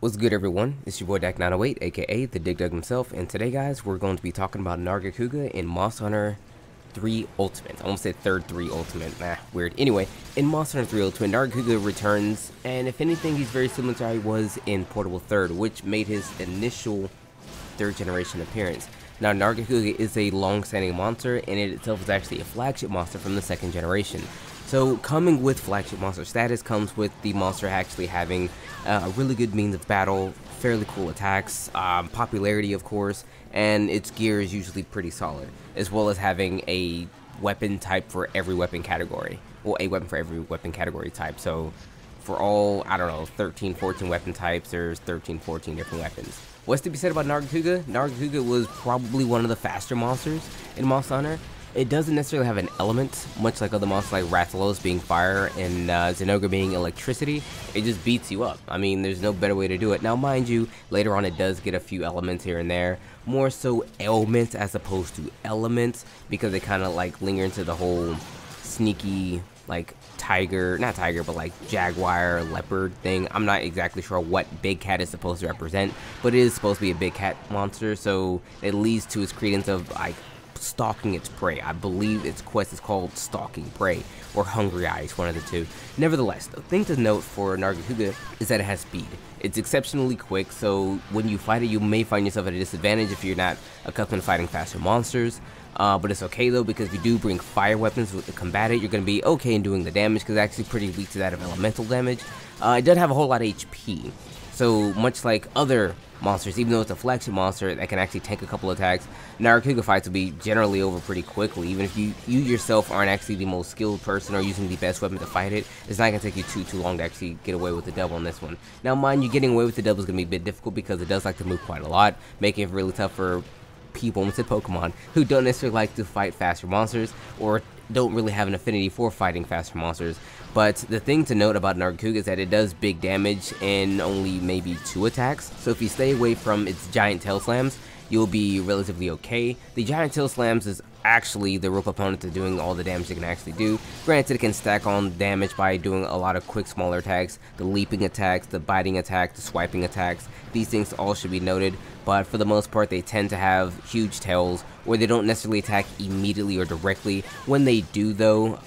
What's good, everyone? It's your boy Dak908, aka the Dig Dug himself, and today, guys, we're going to be talking about Nargacuga in Monster Hunter 3 Ultimate. I almost said third 3 Ultimate. Nah, weird. Anyway, in Monster Hunter 3 Ultimate, Nargacuga returns, and if anything, he's very similar to how he was in Portable Third, which made his initial third generation appearance. Now, Nargacuga is a long-standing monster, and it itself is actually a flagship monster from the second generation. So, coming with flagship monster status comes with the monster actually having a really good means of battle, fairly cool attacks, popularity of course, and its gear is usually pretty solid, as well as having a weapon type for every weapon category. Well, a weapon for every weapon category type. So, for all, I don't know, 13, 14 weapon types, there's 13, 14 different weapons. What's to be said about Nargacuga? Nargacuga was probably one of the faster monsters in Monster Hunter. It doesn't necessarily have an element, much like other monsters like Rathalos being fire and Zinogre being electricity. It just beats you up. I mean, there's no better way to do it. Now, mind you, later on it does get a few elements here and there. More so ailments as opposed to elements, because they kind of like linger into the whole sneaky, like tiger, not tiger, but like jaguar, leopard thing. I'm not exactly sure what big cat is supposed to represent, but it is supposed to be a big cat monster, so it leads to its credence of like stalking its prey. I believe its quest is called Stalking Prey or Hungry Eyes, one of the two. Nevertheless, the thing to note for Nargacuga is that it has speed. It's exceptionally quick, so when you fight it, you may find yourself at a disadvantage if you're not accustomed to fighting faster monsters. But it's okay though, because if you do bring fire weapons to combat it, you're going to be okay in doing the damage, because it's actually pretty weak to that of elemental damage. It does have a whole lot of HP, so much like other monsters, even though it's a flagship monster that can actually tank a couple attacks, Nargacuga fights will be generally over pretty quickly. Even if you yourself aren't actually the most skilled person or using the best weapon to fight it, it's not going to take you too long to actually get away with the double on this one. Now mind you, getting away with the double is going to be a bit difficult, because it does like to move quite a lot, making it really tough for people, almost said Pokemon, who don't necessarily like to fight faster monsters or don't really have an affinity for fighting faster monsters. But the thing to note about Nargacuga is that it does big damage in only maybe 2 attacks. So if you stay away from its giant tail slams, you'll be relatively okay. The giant tail slams is actually the rope opponent to doing all the damage it can actually do. Granted, it can stack on damage by doing a lot of quick smaller attacks, the leaping attacks, the biting attacks, the swiping attacks. These things all should be noted, but for the most part they tend to have huge tails where they don't necessarily attack immediately or directly. When they do though,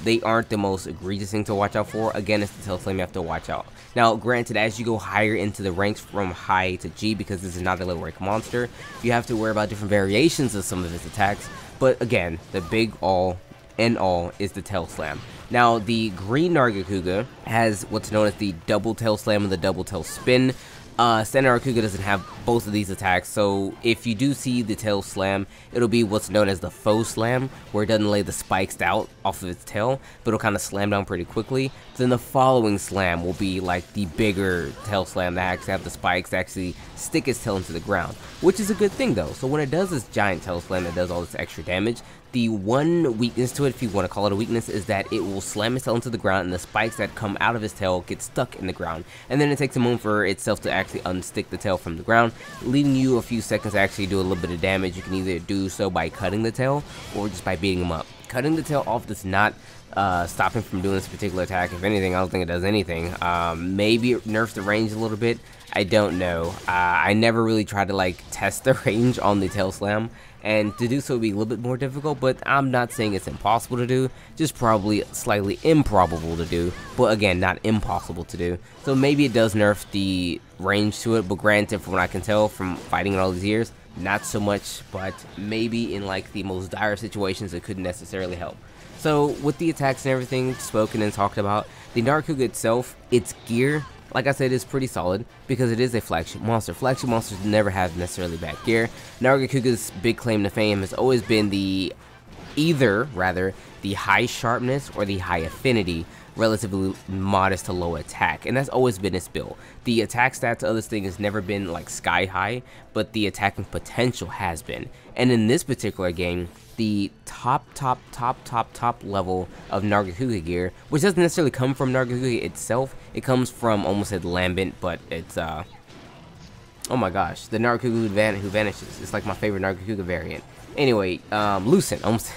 they aren't the most egregious thing to watch out for. Again, it's the tail slam you have to watch out. Now granted, as you go higher into the ranks from high to G, because this is not a low rank monster, you have to worry about different variations of some of its attacks. But again, the big all and all is the tail slam. Now, the green Nargacuga has what's known as the double tail slam and the double tail spin. Standard Nargacuga doesn't have both of these attacks, so if you do see the tail slam, it'll be what's known as the faux slam, where it doesn't lay the spikes out off of its tail, but it'll kind of slam down pretty quickly. Then the following slam will be like the bigger tail slam that actually have the spikes to actually stick its tail into the ground, which is a good thing though. So when it does this giant tail slam that does all this extra damage, the one weakness to it, if you want to call it a weakness, is that it will slam its tail into the ground and the spikes that come out of its tail get stuck in the ground. And then it takes a moment for itself to actually unstick the tail from the ground, leaving you a few seconds to actually do a little bit of damage. You can either do so by cutting the tail or just by beating them up. Cutting the tail off does not stop him from doing this particular attack. If anything, I don't think it does anything. Maybe it nerfs the range a little bit. I don't know. I never really tried to like test the range on the tail slam, and to do so would be a little bit more difficult, but I'm not saying it's impossible to do, just probably slightly improbable to do, but again, not impossible to do. So maybe it does nerf the range to it, but granted, from what I can tell from fighting it all these years, not so much, but maybe in like the most dire situations it couldn't necessarily help. So with the attacks and everything spoken and talked about, the Nargacuga itself, its gear, like I said, is pretty solid, because it is a flagship monster. Flagship monsters never have necessarily bad gear. Nargacuga's big claim to fame has always been the high sharpness or the high affinity, relatively modest to low attack, and that's always been its build. The attack stats of this thing has never been like sky high, but the attacking potential has been. And in this particular game, the top level of Nargacuga gear, which doesn't necessarily come from Nargacuga itself, it comes from, almost said Lambent, but it's oh my gosh, the Nargacuga who vanishes. It's like my favorite Nargacuga variant. Anyway, Lucent, almost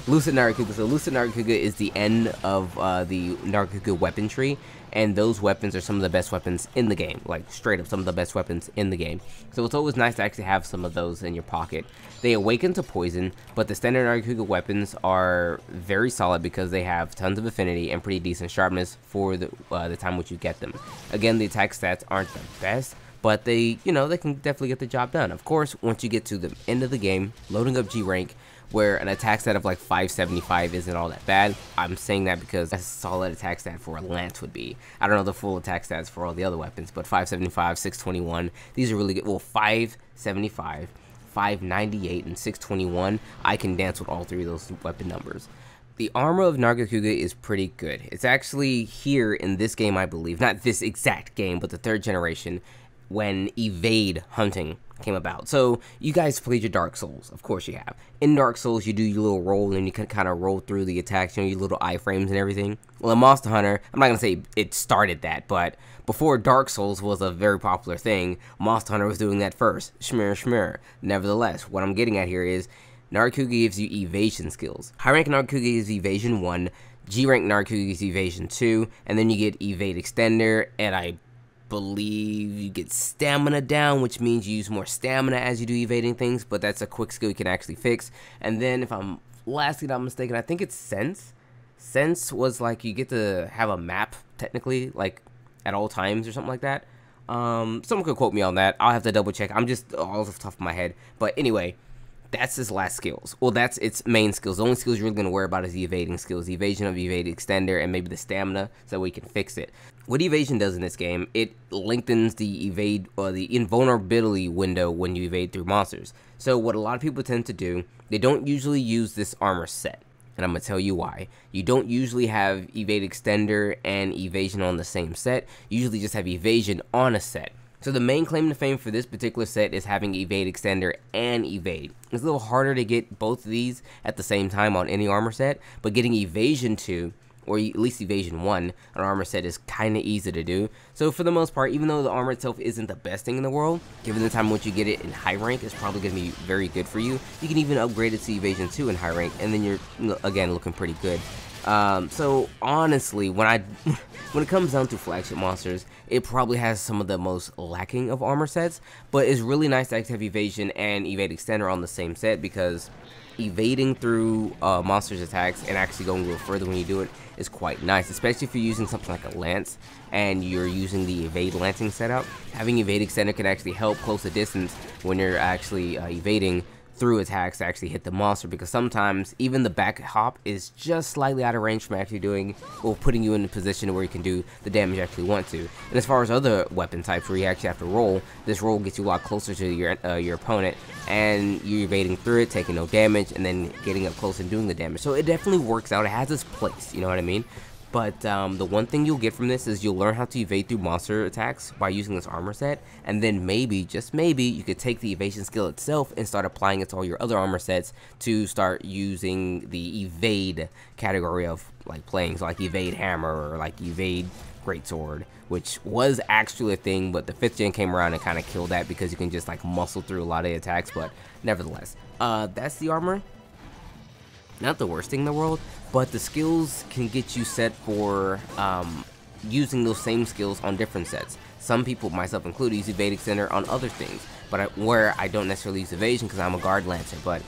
Lucid Nargacuga. So Lucid Nargacuga is the end of the Nargacuga weapon tree, and those weapons are some of the best weapons in the game, like straight up some of the best weapons in the game. So it's always nice to actually have some of those in your pocket. They awaken to poison, but the standard Nargacuga weapons are very solid because they have tons of affinity and pretty decent sharpness for the time which you get them. Again, the attack stats aren't the best, but they, they can definitely get the job done. Of course, once you get to the end of the game, loading up G rank, where an attack stat of like 575 isn't all that bad. I'm saying that because that's a solid attack stat for a lance would be. I don't know the full attack stats for all the other weapons, but 575, 621, these are really good. Well, 575, 598, and 621, I can dance with all three of those weapon numbers. The armor of Nargacuga is pretty good. It's actually here in this game, I believe, not this exact game, but the 3rd generation, when evade hunting came about. So you guys played your Dark Souls, of course you have. In Dark Souls, you do your little roll and you can kind of roll through the attacks, your little iframes and everything. Well, in Monster Hunter, I'm not gonna say it started that, but before Dark Souls was a very popular thing, Monster Hunter was doing that first. Shmir shmir. Nevertheless, what I'm getting at here is Nargacuga gives you evasion skills. High rank Nargacuga gives evasion 1, G rank Nargacuga gives evasion 2, and then you get evade extender, and I believe you get stamina down, which means you use more stamina as you do evading things, but that's a quick skill you can actually fix. And then if I'm lastly not mistaken, I think it's sense. Sense was like you get to have a map technically, like at all times or something like that. Someone could quote me on that. I'll have to double check. I'm just all off the top of my head. But anyway, that's his last skills. Well, that's its main skills. The only skills you're really going to worry about is the evading skills. The evasion of evade extender and maybe the stamina so we can fix it. What evasion does in this game, it lengthens the evade or the invulnerability window when you evade through monsters. So what a lot of people tend to do, they don't usually use this armor set. And I'm going to tell you why. You don't usually have evade extender and evasion on the same set. You usually just have evasion on a set. So the main claim to fame for this particular set is having evade extender and evade. It's a little harder to get both of these at the same time on any armor set, but getting evasion 2, or at least evasion 1, on an armor set is kind of easy to do. So for the most part, even though the armor itself isn't the best thing in the world, given the time in which you get it in high rank, it's probably going to be very good for you. You can even upgrade it to evasion 2 in high rank, and then you're, again, looking pretty good. So honestly, when it comes down to flagship monsters, it probably has some of the most lacking of armor sets, but it's really nice to actually have evasion and evade extender on the same set, because evading through monsters' attacks and actually going a little further when you do it is quite nice, especially if you're using something like a lance and you're using the evade lancing setup. Having evade extender can actually help close the distance when you're actually evading through attacks to actually hit the monster, because sometimes even the back hop is just slightly out of range from actually doing, or putting you in a position where you can do the damage you actually want to. And as far as other weapon types where you actually have to roll, this roll gets you a lot closer to your opponent, and you're evading through it, taking no damage, and then getting up close and doing the damage. So it definitely works out. It has its place, you know what I mean? But the one thing you'll get from this is you'll learn how to evade through monster attacks by using this armor set, and then maybe, just maybe, you could take the evasion skill itself and start applying it to all your other armor sets to start using the evade category of like playing, so like evade hammer or like evade greatsword, which was actually a thing, but the 5th gen came around and kind of killed that because you can just like muscle through a lot of the attacks. But nevertheless, that's the armor. Not the worst thing in the world, but the skills can get you set for using those same skills on different sets. Some people, myself included, use evade extender on other things, but where I don't necessarily use evasion because I'm a guard lancer. But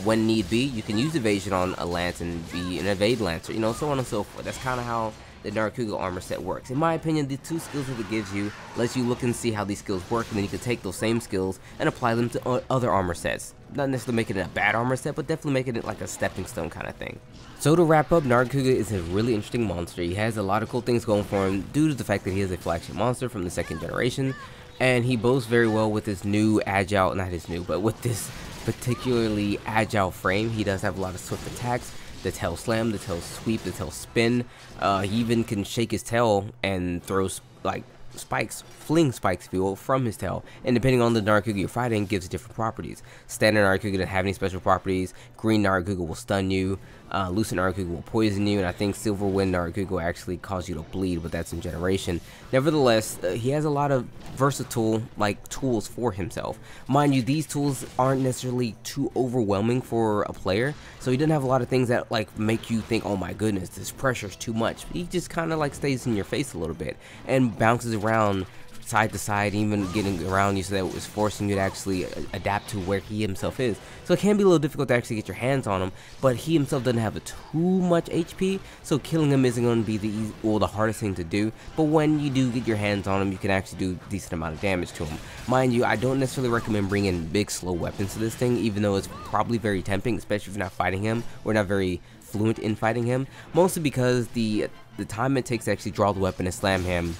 when need be, you can use evasion on a lance and be an evade lancer, so on and so forth. That's kind of how the Nargacuga armor set works. In my opinion, the 2 skills that it gives you lets you look and see how these skills work, and then you can take those same skills and apply them to other armor sets. Not necessarily making it a bad armor set, but definitely making it like a stepping stone kind of thing. So to wrap up, Nargacuga is a really interesting monster. He has a lot of cool things going for him due to the fact that he is a flagship monster from the 2nd generation, and he boasts very well with his new agile, not his new, but with this particularly agile frame. He does have a lot of swift attacks. The tail slam, the tail sweep, the tail spin. He even can shake his tail and throw like spikes, fling spikes, if you will, from his tail. And depending on the Nargacuga you're fighting, gives different properties. Standard Nargacuga doesn't have any special properties. Green Nargacuga will stun you. Lucent Nargacuga will poison you, and I think Silver Wind Nargacuga will actually cause you to bleed, but that's in generation. Nevertheless, he has a lot of versatile tools for himself. Mind you, these tools aren't necessarily too overwhelming for a player, so he doesn't have a lot of things that make you think, oh my goodness, this pressure's too much. He just kind of stays in your face a little bit and bounces around side to side, even getting around you, so that it was forcing you to actually adapt to where he himself is. So it can be a little difficult to actually get your hands on him, but he himself doesn't have too much HP, so killing him isn't going to be the hardest thing to do. But when you do get your hands on him, you can actually do a decent amount of damage to him. Mind you, I don't necessarily recommend bringing big slow weapons to this thing, even though it's probably very tempting, especially if you're not fighting him or not very fluent in fighting him, mostly because the time it takes to actually draw the weapon and slam him,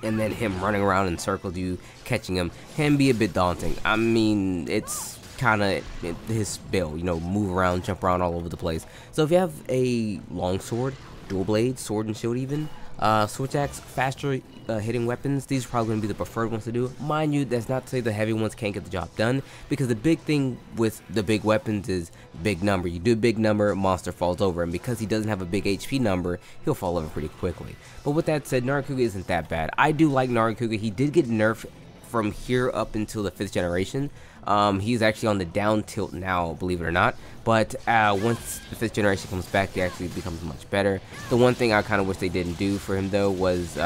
and then him running around in circles, you catching him, can be a bit daunting. I mean, it's kind of his build, move around, jump around all over the place. So if you have a long sword, dual blade, sword and shield even, switch axe, faster hitting weapons, these are probably going to be the preferred ones to do. Mind you, that's not to say the heavy ones can't get the job done, because the big thing with the big weapons is big number. You do a big number, monster falls over, and because he doesn't have a big HP number, he'll fall over pretty quickly. But with that said, Nargacuga isn't that bad. I do like Nargacuga. He did get nerfed from here up until the 5th generation. He's actually on the down tilt now, believe it or not, but once the 5th generation comes back, he actually becomes much better. The one thing I kind of wish they didn't do for him though was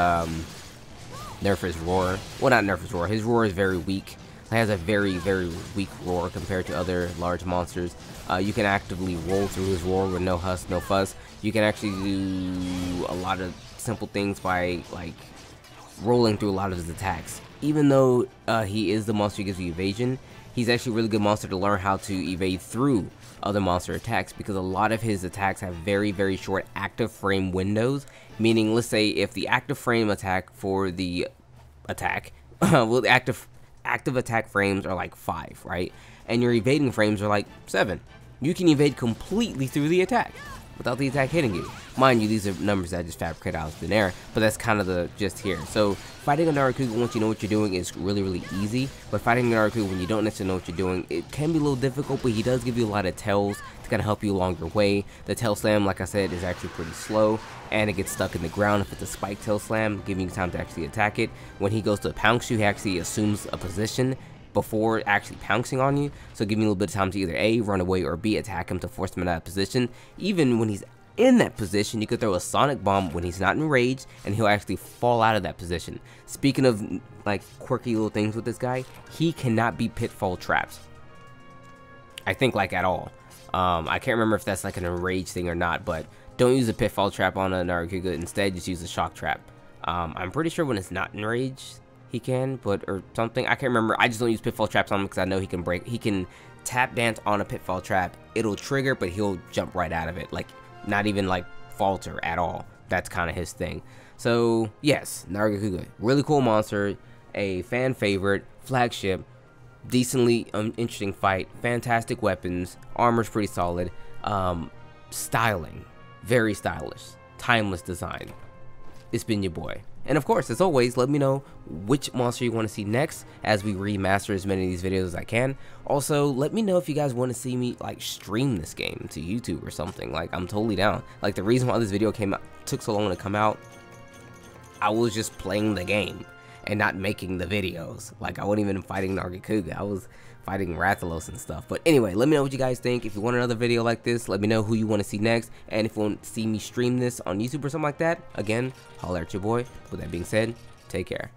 nerf his roar. Well, not nerf his roar. His roar is very weak. He has a very, very weak roar compared to other large monsters. You can actively roll through his roar with no huss, no fuss. You can actually do a lot of simple things by rolling through a lot of his attacks. Even though he is the monster who gives you evasion, he's actually a really good monster to learn how to evade through other monster attacks, because a lot of his attacks have very, very short active frame windows. Meaning, let's say if the active frame attack for the attack, well, the active attack frames are 5, right? And your evading frames are 7. You can evade completely through the attack without the attack hitting you. Mind you, these are numbers that I just fabricate out of thin air, but that's kind of the gist here. So fighting a Nargacuga once you know what you're doing is really, really easy, but fighting a Nargacuga when you don't necessarily know what you're doing, it can be a little difficult, but he does give you a lot of tells to kind of help you along your way. The tail slam, like I said, is actually pretty slow, and it gets stuck in the ground if it's a spike tail slam, giving you time to actually attack it. When he goes to pounce you, he actually assumes a position before actually pouncing on you, so give me a little bit of time to either A, run away, or B, attack him to force him out of position. Even when he's in that position, you could throw a sonic bomb when he's not enraged, and he'll actually fall out of that position. Speaking of quirky little things with this guy, he cannot be pitfall trapped, I think, at all. I can't remember if that's an enraged thing or not, but don't use a pitfall trap on a Nargacuga. Instead, just use a shock trap. I'm pretty sure when it's not enraged he can, or something, I can't remember. I just don't use pitfall traps on him because I know he can tap dance on a pitfall trap. It'll trigger, but he'll jump right out of it, not even falter at all. That's kind of his thing. So yes, Nargacuga, really cool monster, a fan favorite, flagship, decently interesting fight, fantastic weapons, armor's pretty solid, styling, very stylish, timeless design. It's been your boy. And of course, as always, let me know which monster you want to see next as we remaster as many of these videos as I can. Also, let me know if you guys want to see me stream this game to YouTube or something. I'm totally down. The reason why this video took so long to come out, I was just playing the game and not making the videos. I wasn't even fighting Nargacuga. I was fighting Rathalos and stuff. But anyway, let me know what you guys think. If you want another video like this, let me know who you want to see next. And if you want to see me stream this on YouTube or something like that, again, holler at your boy. With that being said, take care.